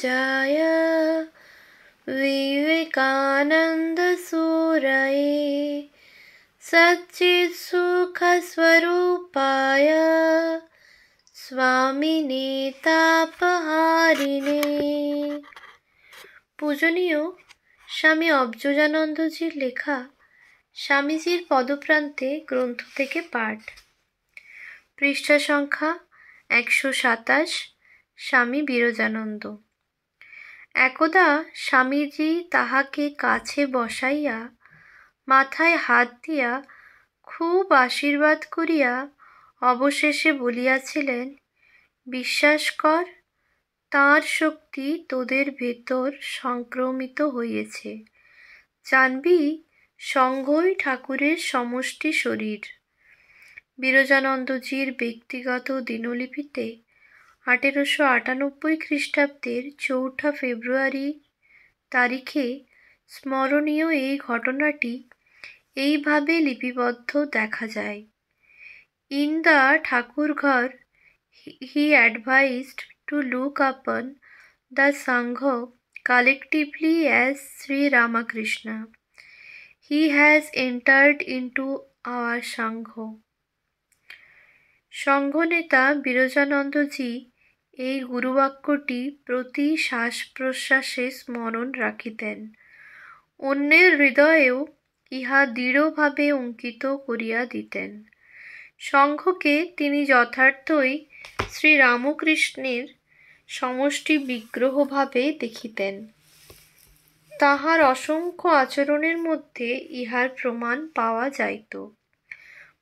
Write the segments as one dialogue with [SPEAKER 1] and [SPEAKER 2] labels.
[SPEAKER 1] पंकजाय विवेकानन्दसूरये सच्चित्सुखस्वरूपाय स्वामिने तापहारिणे। পূজনীয় স্বামী অবজোজানন্দজির লেখা স্বামীজির পদপ্রান্তে গ্রন্থ থেকে পাঠ। পৃষ্ঠা সংখ্যা 127। স্বামী বিরজানন্দ। একদা স্বামীজি তাহাকে কাছে বসাইয়া মাথায় হাত দিয়া খুব আশীর্বাদ করিয়া অবশেষে বলিয়াছিলেন, বিশ্বাস কর, তাঁর শক্তি তোদের ভেতর সংক্রমিত হইয়াছে। জানবি, সঙ্ঘই ঠাকুরের সমষ্টি শরীর। বিরজানন্দজির ব্যক্তিগত দিনলিপিতে 1898 খ্রিস্টাব্দের 4 ফেব্রুয়ারি তারিখে স্মরণীয় এই ঘটনাটি এইভাবে লিপিবদ্ধ দেখা যায়। ইন দ্য ঠাকুরঘর he advised to look upon the Sangha collectively as Sri Ramakrishna. He has entered into our Sangha. সংঘনেতা বিরজানন্দজি এই গুরুবাক্যটি প্রতি শ্বাস প্রশ্বাসে স্মরণ রাখিতেন। অন্যের হৃদয়েও ইহা দৃঢ়ভাবে অঙ্কিত করিয়া দিতেন। সংঘকে তিনি যথার্থই শ্রীরামকৃষ্ণের সমষ্টি বিগ্রহভাবে দেখিতেন। তাহার অসংখ্য আচরণের মধ্যে ইহার প্রমাণ পাওয়া যাইত।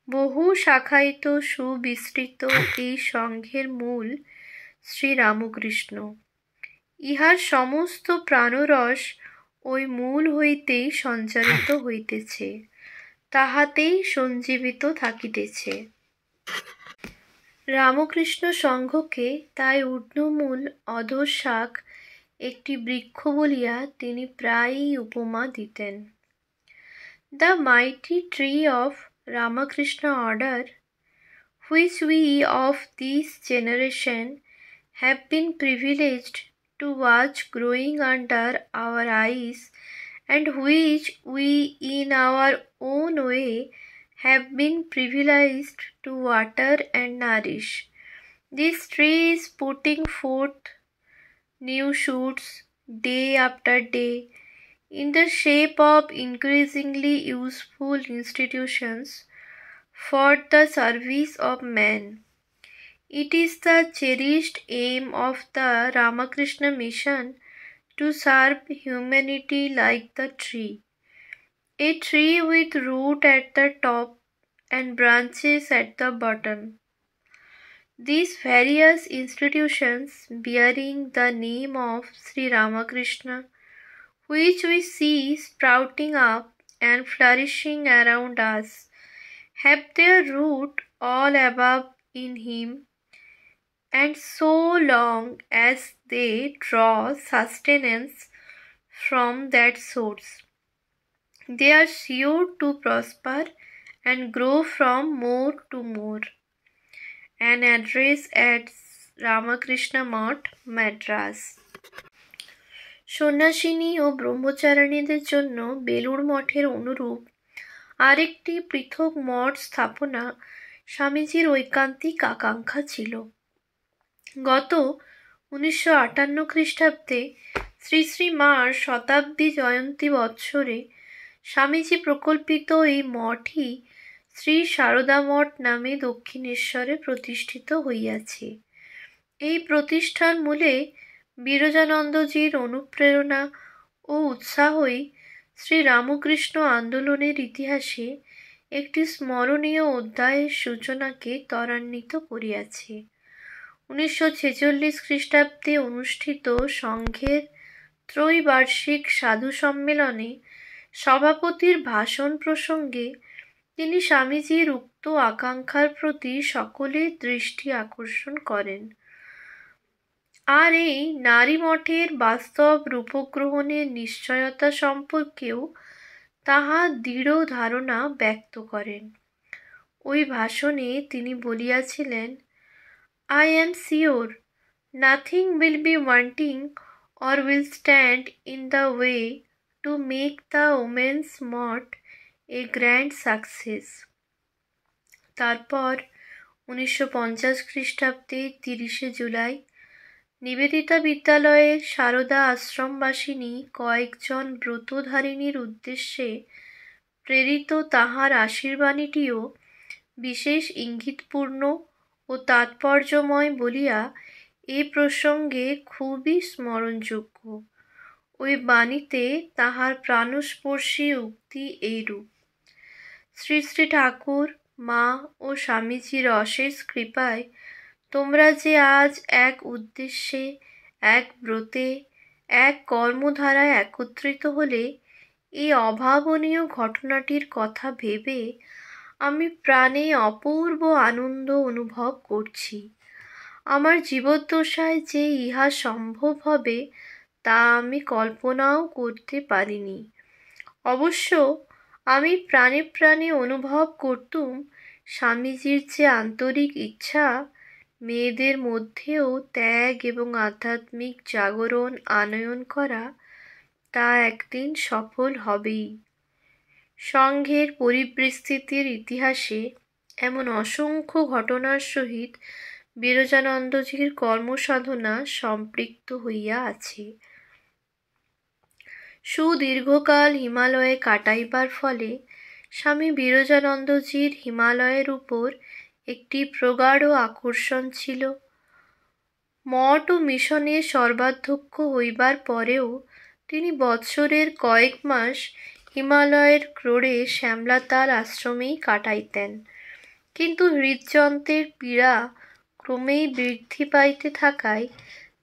[SPEAKER 1] বহু শাখায়িত সুবিস্তৃত এই সংঘের মূল শ্রীরামকৃষ্ণ। ইহার সমস্ত প্রাণরস ওই মূল হইতেই সঞ্চারিত হইতেছে, তাহাতেই সঞ্জীবিত থাকিতেছে। রামকৃষ্ণ সংঘকে তাই ঊর্ধ্বমূল অধঃশাখ একটি বৃক্ষ বলিয়া তিনি প্রায়ই উপমা দিতেন। The mighty tree of Ramakrishna order, which we of this generation have been privileged to watch growing under our eyes, and which we in our own way have been privileged to water and nourish. This tree is putting forth new shoots day after day in the shape of increasingly useful institutions for the service of man. It is the cherished aim of the Ramakrishna mission to serve humanity like the tree, a tree with root at the top and branches at the bottom. These various institutions bearing the name of Sri Ramakrishna, which we see sprouting up and flourishing around us, have their root all above in him, and so long as they draw sustenance from that source, they are sure to prosper and grow from more to more. An address at Ramakrishna Math, Madras. সন্ন্যাসিনী ও ব্রহ্মচারিণীদের জন্য বেলুড় মঠের অনুরূপ আরেকটি পৃথক মঠ স্থাপনা স্বামীজির ঐকান্তিক আকাঙ্ক্ষা ছিল। গত 1958 খ্রিস্টাব্দে শ্রী শ্রী মার শতাব্দী জয়ন্তী বৎসরে স্বামীজি প্রকল্পিত এই মঠই শ্রী সারদা মঠ নামে দক্ষিণেশ্বরে প্রতিষ্ঠিত হইয়াছে। এই প্রতিষ্ঠান মূলে বিরজানন্দজির অনুপ্রেরণা ও উৎসাহই শ্রীরামকৃষ্ণ আন্দোলনের ইতিহাসে একটি স্মরণীয় অধ্যায়ের সূচনাকে ত্বরান্বিত করিয়াছে। 1946 খ্রিস্টাব্দে অনুষ্ঠিত সংঘের ত্রৈবার্ষিক সাধু সম্মেলনে সভাপতির ভাষণ প্রসঙ্গে তিনি স্বামীজির উক্ত আকাঙ্ক্ষার প্রতি সকলের দৃষ্টি আকর্ষণ করেন। আর এই নারী মঠের বাস্তব রূপগ্রহণের নিশ্চয়তা সম্পর্কেও তাহার দৃঢ় ধারণা ব্যক্ত করেন। ওই ভাষণে তিনি বলিয়াছিলেন, I am sure nothing will be wanting or will stand in the way to make the women's mot a grand success. তারপর 1950 খ্রিস্টাব্দে 30শে জুলাই নিবেদিতা বিদ্যালয়ের সারদা আশ্রমবাসিনী কয়েকজন ব্রতধারিণীর উদ্দেশ্যে প্রেরিত তাহার আশীর্বাণীটিও বিশেষ ইঙ্গিতপূর্ণ ও তাৎপর্যময় বলিয়া এ প্রসঙ্গে খুবই স্মরণযোগ্য। ওই বাণীতে তাহার প্রাণস্পর্শী উক্তি এইরূপ: শ্রী শ্রী ঠাকুর, মা ও স্বামীজির অশেষ কৃপায় তোমরা যে আজ এক উদ্দেশ্যে, এক ব্রতে, এক কর্মধারায় একত্রিত হলে, এই অভাবনীয় ঘটনাটির কথা ভেবে আমি প্রাণে অপূর্ব আনন্দ অনুভব করছি। আমার জীবদ্দশায় যে ইহা সম্ভব হবে তা আমি কল্পনাও করতে পারিনি। অবশ্য আমি প্রাণে প্রাণে অনুভব করতুম স্বামীজির যে আন্তরিক ইচ্ছা মেয়েদের মধ্যেও ত্যাগ এবং আধ্যাত্মিক জাগরণ আনয়ন করা, তা একদিন সফল হবেই। সংঘের পরিবৃস্তির ইতিহাসে এমন অসংখ্য ঘটনার সহিত বিরজানন্দজির কর্মসাধনা সম্পৃক্ত হইয়া আছে। সুদীর্ঘকাল হিমালয়ে কাটাইবার ফলে স্বামী বিরজানন্দজির হিমালয়ের উপর একটি প্রগাঢ় আকর্ষণ ছিল। মঠ ও মিশনে সর্বাধ্যক্ষ হইবার পরেও তিনি বৎসরের কয়েক মাস হিমালয়ের ক্রোড়ে শ্যামলাতাল আশ্রমেই কাটাইতেন। কিন্তু হৃদযন্ত্রের পীড়া ক্রমেই বৃদ্ধি পাইতে থাকায়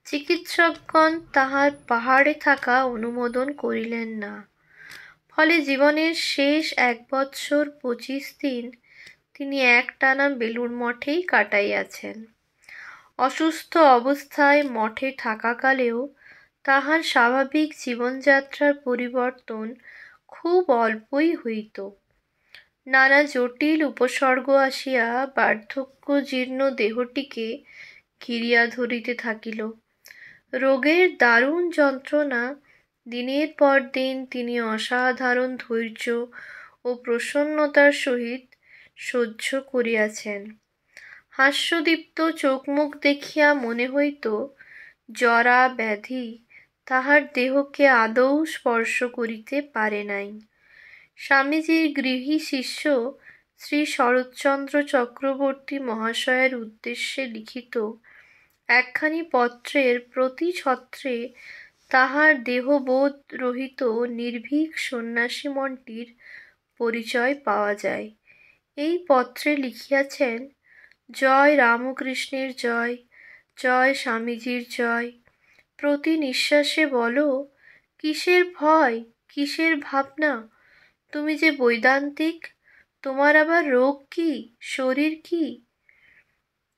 [SPEAKER 1] চিকিৎসকগণ তাহার পাহাড়ে থাকা অনুমোদন করিলেন না। ফলে জীবনের শেষ 1 বৎসর 25 দিন তিনি একটানা বেলুড় মঠেই কাটাইয়াছেন। অসুস্থ অবস্থায় মঠে থাকাকালেও তাহার স্বাভাবিক জীবনযাত্রার পরিবর্তন খুব অল্পই হইত। নানা জটিল উপসর্গ আসিয়া বার্ধক্য জীর্ণ দেহটিকে ঘিরিয়া ধরিতে থাকিল। রোগের দারুণ যন্ত্রণা দিনের পর দিন তিনি অসাধারণ ধৈর্য ও প্রসন্নতার সহিত সহ্য করিয়াছেন। হাস্যদীপ্ত চোখমুখ দেখিয়া মনে হইত জরা ব্যাধি তাহার দেহকে আদৌ স্পর্শ করিতে পারে নাই। স্বামীজির গৃহী শিষ্য শ্রী শরৎচন্দ্র চক্রবর্তী মহাশয়ের উদ্দেশ্যে লিখিত একখানি পত্রের প্রতি ছত্রে তাহার দেহবোধ রহিত নির্ভীক সন্ন্যাসী মনটির পরিচয় পাওয়া যায়। এই পত্রে লিখিয়াছেন: জয় রামকৃষ্ণের জয়, জয় স্বামীজির জয়। প্রতি নিঃশ্বাসে বলো, কিসের ভয়, কিসের ভাবনা? তুমি যে বৈদান্তিক, তোমার আবার রোগ কি, শরীর কি?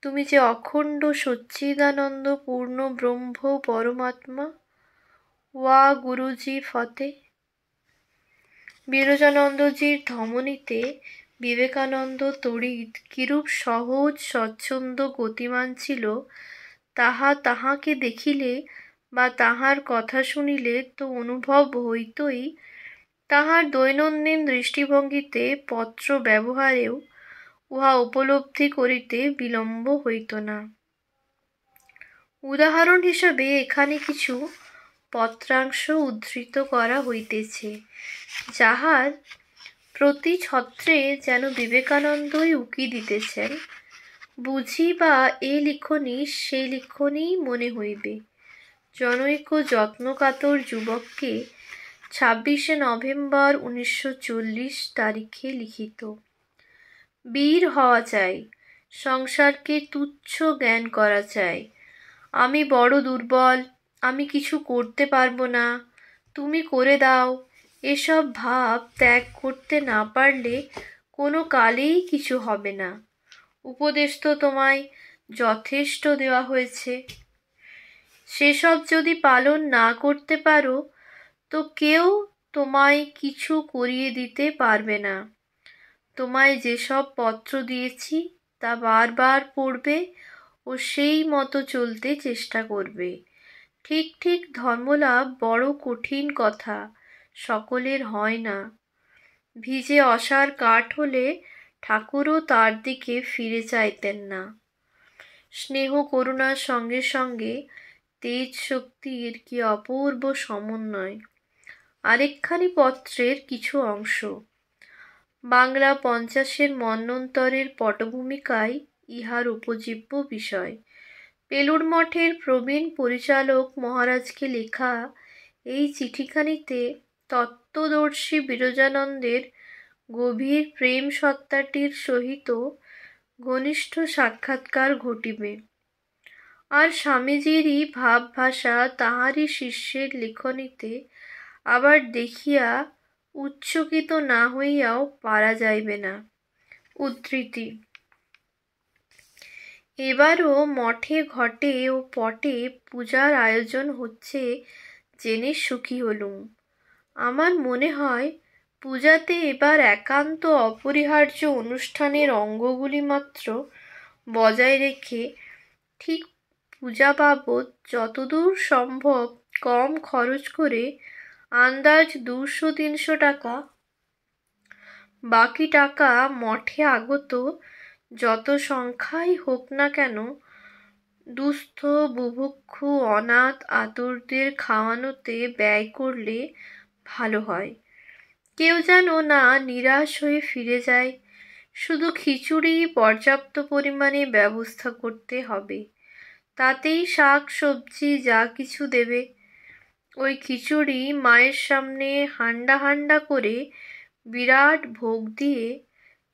[SPEAKER 1] তুমি যে অখণ্ড সচ্চিদানন্দ পূর্ণ ব্রহ্ম পরমাত্মা। ওয়া গুরুজি ফতে। বিরজানন্দজির ধমনীতে বিবেকানন্দ তড়িৎ কিরূপ সহজ স্বচ্ছন্দ গতিমান ছিল তাহা তাহাকে দেখিলে বা তাহার কথা শুনিলে তো অনুভব হইতই, তাহার দৈনন্দিন দৃষ্টিভঙ্গিতে পত্র ব্যবহারেও উহা উপলব্ধি করিতে বিলম্ব হইত না। উদাহরণ হিসাবে এখানে কিছু পত্রাংশ উদ্ধৃত করা হইতেছে, যাহার প্রতি ছত্রে যেন বিবেকানন্দই উকি দিতেছেন। বুঝি বা এ লিখনি সেই লিখনিই মনে হইবে। জনৈক যত্নকাতর যুবককে 26শে নভেম্বর 1940 তারিখে লিখিত। বীর হওয়া চাই, সংসারকে তুচ্ছ জ্ঞান করা চাই। আমি বড় দুর্বল, আমি কিছু করতে পারবো না, তুমি করে দাও, এসব ভাব ত্যাগ করতে না পারলে কোনো কালেই কিছু হবে না। উপদেশ তো তোমায় যথেষ্ট দেওয়া হয়েছে, সেসব যদি পালন না করতে পারো তো কেউ তোমায় কিছু করিয়ে দিতে পারবে না। তোমায় যেসব পত্র দিয়েছি তা বারবার পড়বে ও সেই মতো চলতে চেষ্টা করবে। ঠিক ঠিক ধর্মলাভ বড় কঠিন কথা, সকলের হয় না। ভিজে অসার কাঠ হলে ঠাকুরও তার দিকে ফিরে চাইতেন না। স্নেহ করুণার সঙ্গে সঙ্গে তেজ শক্তির কি অপূর্ব সমন্বয়। আরেকখানি পত্রের কিছু অংশ। বাংলা 50-এর মন্বন্তরের পটভূমিকায় ইহার উপজীব্য বিষয়। বেলুড় মঠের প্রবীণ পরিচালক মহারাজকে লেখা এই চিঠিখানিতে তত্ত্বদর্শী বিরজানন্দের গভীর প্রেম সত্তাটির সহিত ঘনিষ্ঠ সাক্ষাৎকার ঘটিবে। আর স্বামীজিরই ভাবভাষা তাহারই শিষ্যের লেখনীতে আবার দেখিয়া উচ্চকিত না হইয়াও পারা যাইবে না। উদ্ধৃতি: এবারও মঠে ঘটে ও পটে পূজার আয়োজন হচ্ছে জেনে সুখী হলুম। আমার মনে হয় পূজাতে এবার একান্ত অপরিহার্য অনুষ্ঠানের অঙ্গগুলি মাত্র বজায় রেখে ঠিক পূজা বাবদ যতদূর সম্ভব কম খরচ করে আন্দাজ 200-300 টাকা, বাকি টাকা মঠে আগত যত সংখ্যাই হোক না কেন দুস্থ বুভুক্ষু অনাথ আতুরদের খাওয়ানোতে ব্যয় করলে ভালো হয়। কেউ যেন না নিরাশ হয়ে ফিরে যায়। শুধু খিচুড়ি পর্যাপ্ত পরিমাণে ব্যবস্থা করতে হবে, তাতেই শাক সবজি যা কিছু দেবে। ওই খিচুড়ি মায়ের সামনে হান্ডা হান্ডা করে বিরাট ভোগ দিয়ে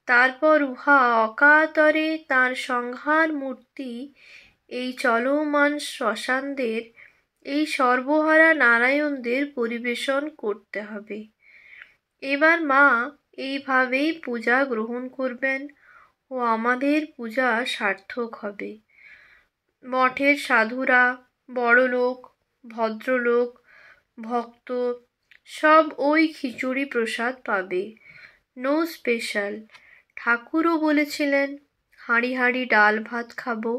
[SPEAKER 1] তারপর উহা অকাতরে তাঁর সংহার মূর্তি এই চলমান শ্মশানদের, এই সর্বহারা নারায়ণদের পরিবেশন করতে হবে। এবার মা এইভাবেই পূজা গ্রহণ করবেন ও আমাদের পূজা সার্থক হবে। মঠের সাধুরা, বড়লোক, ভদ্রলোক, ভক্ত সব ওই খিচুড়ি প্রসাদ পাবে। No special. ঠাকুরও বলেছিলেন হাঁড়ি হাঁড়ি ডাল ভাত খাবো।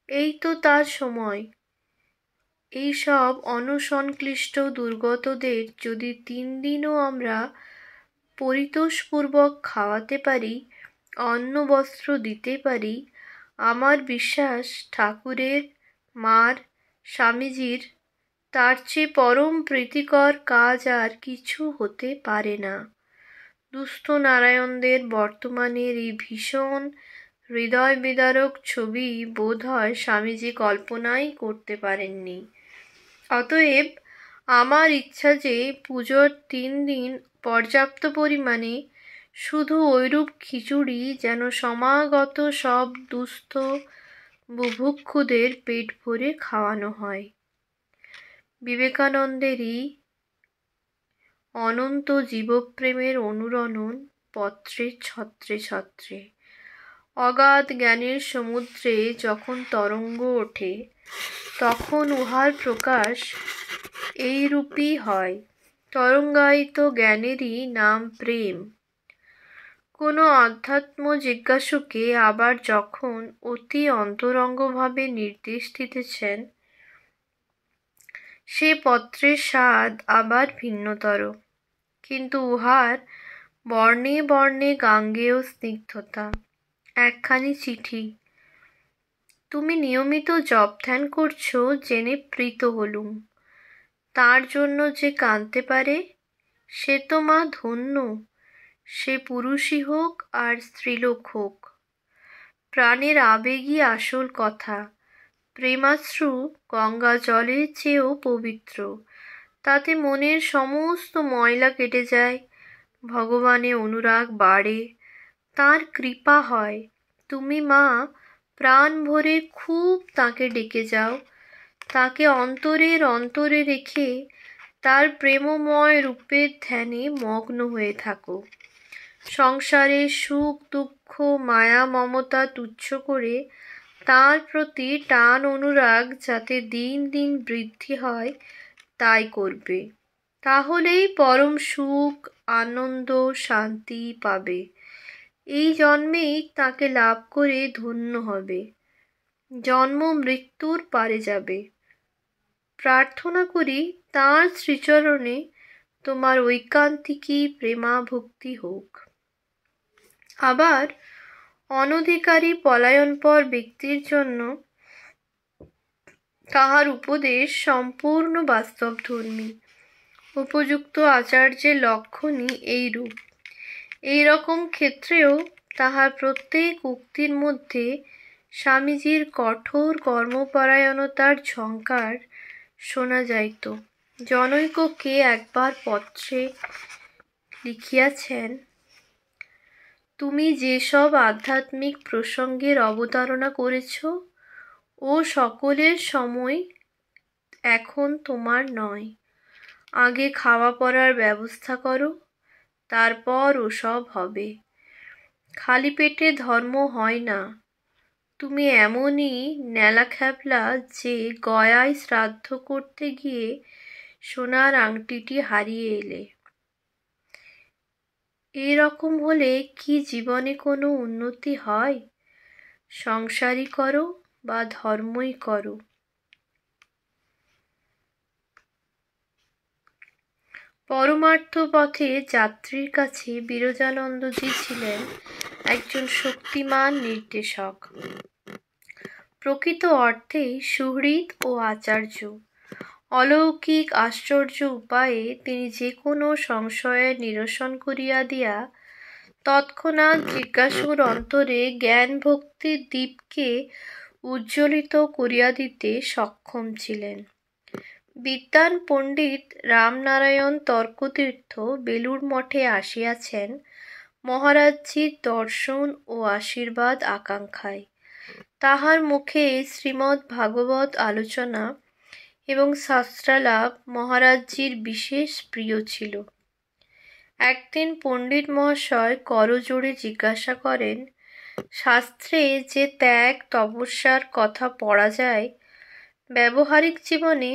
[SPEAKER 1] এই তো তার সময়। এই সব অনসংক্লিষ্ট দুর্গতদের যদি 3 দিনও আমরা পরিতোষপূর্বক খাওয়াতে পারি, অন্ন বস্ত্র দিতে পারি, আমার বিশ্বাস ঠাকুরের, মার, স্বামীজির তার চেয়ে পরম প্রীতিকর কাজ আর কিছু হতে পারে না। দুস্থ নারায়ণদের বর্তমানের এই ভীষণ হৃদয় বিদারক ছবি বোধ হয় স্বামীজি কল্পনাই করতে পারেননি। অতএব আমার ইচ্ছা যে পুজোর 3 দিন পর্যাপ্ত পরিমাণে শুধু ঐরূপ খিচুড়ি যেন সমাগত সব দুস্থ বুভুক্ষুদের পেট ভরে খাওয়ানো হয়। বিবেকানন্দেরই অনন্ত জীবপ্রেমের অনুরণন পত্রে ছত্রে ছত্রে। অগাধ জ্ঞানের সমুদ্রে যখন তরঙ্গ ওঠে তখন উহার প্রকাশ এইরূপই হয়। তরঙ্গায়িত জ্ঞানেরই নাম প্রেম। কোনো অধ্যাত্ম জিজ্ঞাসুকে আবার যখন অতি অন্তরঙ্গভাবে নির্দেশ দিতেছেন, সে পত্রের স্বাদ আবার ভিন্নতর, কিন্তু উহার বর্ণে বর্ণে গাঙ্গেয় স্নিগ্ধতা। একখানি চিঠি: তুমি নিয়মিত জপ ধ্যান করছো জেনে প্রীত হলুম। তার জন্য যে কাঁদতে পারে সে তো মা ধন্য, সে পুরুষই হোক আর স্ত্রীলোক হোক। প্রাণের আবেগই আসল কথা। প্রেমাশ্রু গঙ্গা জলের চেয়েও পবিত্র। তাতে মনের সমস্ত ময়লা কেটে যায়, ভগবানে অনুরাগ বাড়ে, তাঁর কৃপা হয়। তুমি মা প্রাণ ভরে খুব তাঁকে ডেকে যাও, তাঁকে অন্তরের অন্তরে রেখে তার প্রেমময় রূপের ধ্যানে মগ্ন হয়ে থাকো। সংসারের সুখ দুঃখ মায়া মমতা তুচ্ছ করে তাঁর প্রতি টান অনুরাগ যাতে দিন দিন বৃদ্ধি হয় তাই করবে। তাহলেই পরম সুখ আনন্দ শান্তি পাবে। এই জন্মেই তাকে লাভ করে ধন্য হবে, জন্ম মৃত্যুর পারে যাবে। প্রার্থনা করি তাঁর শ্রীচরণে তোমার ঐকান্তিকী প্রেমাভক্তি হোক। আবার অনধিকারী পলায়নপর ব্যক্তির জন্য তাহার উপদেশ সম্পূর্ণ বাস্তবধর্মী। উপযুক্ত আচার্যের লক্ষণই এইরূপ। এই রকম ক্ষেত্রেও তাহার প্রত্যেক উক্তির মধ্যে স্বামীজির কঠোর কর্মপরায়ণতার ঝঙ্কার শোনা যাইত। জনৈককে একবার পত্রে লিখিয়াছেন, তুমি যেসব আধ্যাত্মিক প্রসঙ্গের অবতারণা করেছ ও সকলের সময় এখন তোমার নয়। আগে খাওয়া পড়ার ব্যবস্থা করো, তারপর ওসব হবে। খালি পেটে ধর্ম হয় না। তুমি এমনই ন্যালা যে গয়ায় শ্রাদ্ধ করতে গিয়ে সোনার আংটিটি হারিয়ে এলে। এরকম হলে কি জীবনে কোনো উন্নতি হয়? সংসারই করো বা ধর্মই করো। পরমার্থ পথে যাত্রীর কাছে বিরজানন্দজি ছিলেন একজন শক্তিমান নির্দেশক, প্রকৃত অর্থেই সুহৃদ ও আচার্য। অলৌকিক আশ্চর্য উপায়ে তিনি যে কোনো সংশয়ের নিরসন করিয়া দিয়া তৎক্ষণাৎ জিজ্ঞাসুর অন্তরে জ্ঞান ভক্তির দীপকে উজ্জ্বলিত করিয়া দিতে সক্ষম ছিলেন। বিদ্বান পণ্ডিত রামনারায়ণ তর্কতীর্থ বেলুড় মঠে আসিয়াছেন মহারাজজির দর্শন ও আশীর্বাদ আকাঙ্ক্ষায়। তাহার মুখে শ্রীমদ্ ভাগবত আলোচনা এবং শাস্ত্রালাপ মহারাজজির বিশেষ প্রিয় ছিল। একদিন পণ্ডিত মহাশয় করজোড়ে জিজ্ঞাসা করেন, শাস্ত্রে যে ত্যাগ তপস্যার কথা পড়া যায়, ব্যবহারিক জীবনে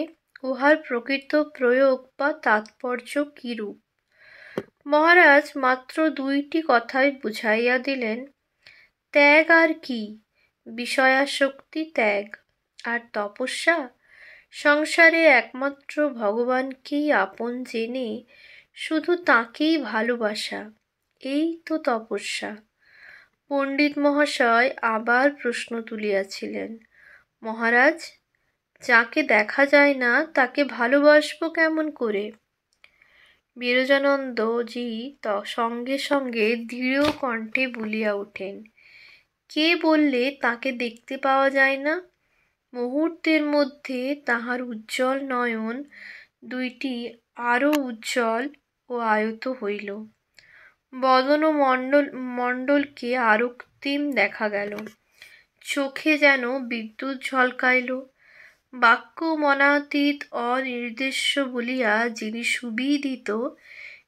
[SPEAKER 1] উহার প্রকৃত প্রয়োগ বা তাৎপর্য কিরূপ? মহারাজ মাত্র দুইটি কথাই বুঝাইয়া দিলেন, ত্যাগ আর কি? বিষয়াসক্তি ত্যাগ। আর তপস্যা? সংসারে একমাত্র ভগবানকেই আপন জেনে শুধু তাঁকেই ভালোবাসা, এই তো তপস্যা। পণ্ডিত মহাশয় আবার প্রশ্ন তুলিয়াছিলেন, মহারাজ, যাকে দেখা যায় না তাকে ভালোবাসবো কেমন করে? বিরজানন্দজি সঙ্গে সঙ্গে দৃঢ় কণ্ঠে বলিয়া ওঠেন, কে বললে তাকে দেখতে পাওয়া যায় না? মুহূর্তের মধ্যে তাহার উজ্জ্বল নয়ন দুইটি আরো উজ্জ্বল ও আয়ত হইল। বদন মণ্ডলকে আরো কৃত্রিম দেখা গেল। চোখে যেন বিদ্যুৎ ঝলকাইল। বাক্য মনাতীত অনির্দেশ্য বলিয়া যিনি সুবিদিত,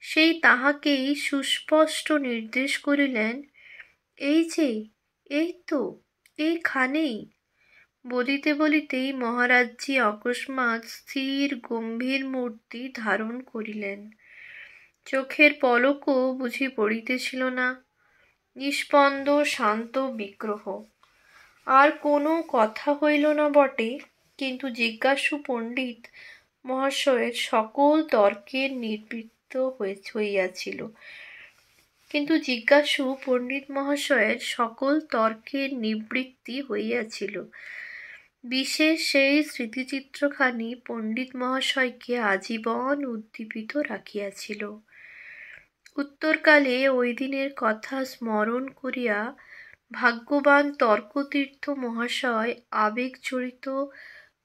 [SPEAKER 1] সেই তাহাকেই সুস্পষ্ট নির্দেশ করিলেন, এই যে, এই তো, এইখানেই। বলিতে বলিতেই মহারাজজি অকস্মাৎ স্থির গম্ভীর মূর্তি ধারণ করিলেন। চোখের পলকও বুঝি পড়িতেছিল না। নিস্পন্দ শান্ত বিগ্রহ। আর কোনো কথা হইল না বটে, কিন্তু জিজ্ঞাসু পণ্ডিত মহাশয়ের সকল তর্কের নিবৃত্তি হইয়াছিল। বিশেষ সেই স্মৃতিচিত্রখানি পণ্ডিত মহাশয়কে আজীবন উদ্দীপিত রাখিয়াছিল। উত্তরকালে ওই দিনের কথা স্মরণ করিয়া ভাগ্যবান তর্কতীর্থ মহাশয় আবেগজড়িত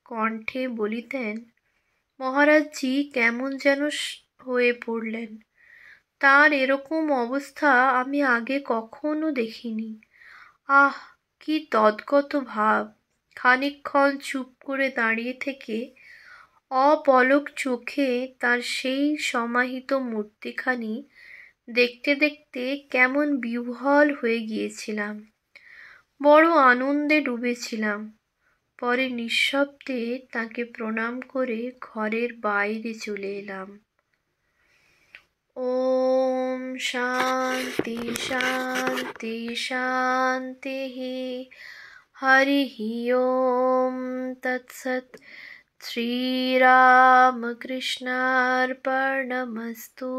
[SPEAKER 1] কণ্ঠে বলিতেন, মহারাজজি কেমন যেন হয়ে পড়লেন। তাঁর এরকম অবস্থা আমি আগে কখনো দেখিনি। আহ, কি তদ্গত ভাব! খানিকক্ষণ চুপ করে দাঁড়িয়ে থেকে অপলক চোখে তার সেই সমাহিত মূর্তিখানি দেখতে দেখতে কেমন বিহ্বল হয়ে গিয়েছিলাম। বড় আনন্দে ডুবেছিলাম। পরে নিঃশব্দে তাকে প্রণাম করে ঘরের বাইরে চলে এলাম। ওম শান্তি শান্তি শান্তি। হরি ওম তৎসৎ। श्रीरामकृष्णार्पणमस्तु।